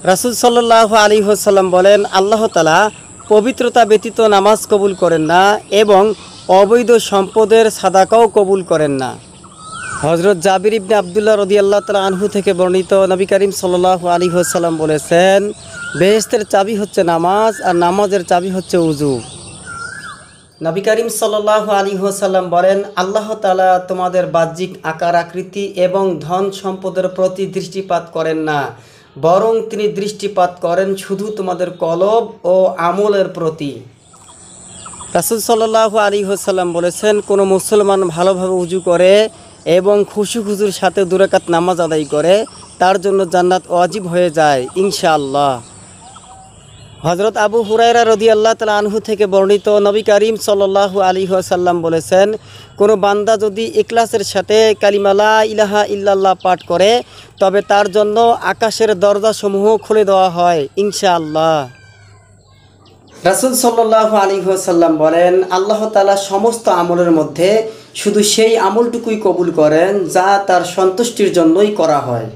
রাসূল সাল্লাল্লাহু আলাইহি ওয়াসাল্লাম বলেন, আল্লাহ তাআলা পবিত্রতা ব্যতীত নামাজ কবুল করেন না এবং অবৈধ সম্পদের সাদাকাও কবুল করেন না। হযরত জাবির ইবনে আব্দুল্লাহ রাদিয়াল্লাহু তাআলা আনহু থেকে বর্ণিত, নবী করিম সাল্লাল্লাহু আলাইহি ওয়াসাল্লাম বলেছেন, বেহেশতের চাবি হচ্ছে নামাজ আর নামাজের চাবি হচ্ছে ওযু। নবী করিম সাল্লাল্লাহু আলাইহি ওয়াসাল্লাম বলেন, আল্লাহ তাআলা তোমাদের বাহ্যিক আকার আকৃতি এবং ধন সম্পদের প্রতি দৃষ্টিপাত করেন না, বরং তিনি দৃষ্টিপাত করেন শুধু তোমাদের কলব ও আমলের প্রতি। রাসূল সাল্লাল্লাহু আলাইহি ওয়াসাল্লাম বলেছেন, কোনো মুসলমান ভালোভাবে ওযু করে এবং খুশু খুজুর সাথে 2 রাকাত নামাজ আদায় করে, তার জন্য জান্নাত ওয়াজিব হয়ে যায় ইনশাআল্লাহ। হযরত আবু হুরায়রা রাদিয়াল্লাহু তাআলা আনহু থেকে বর্ণিত, নবী করিম সাল্লাল্লাহু আলাইহি ওয়াসাল্লাম বলেছেন, কোনো বান্দা যদি ইখলাসের সাথে কালিমা লা ইলাহা ইল্লাল্লাহ পাঠ করে, তবে তার জন্য আকাশের দরজাসমূহ খুলে দেওয়া হয় ইনশাআল্লাহ। রাসূল সাল্লাল্লাহু আলাইহি ওয়াসাল্লাম বলেন, আল্লাহ তাআলা সমস্ত আমলের মধ্যে শুধু সেই আমলটুকুই কবুল করেন যা তার সন্তুষ্টির জন্যই করা হয়।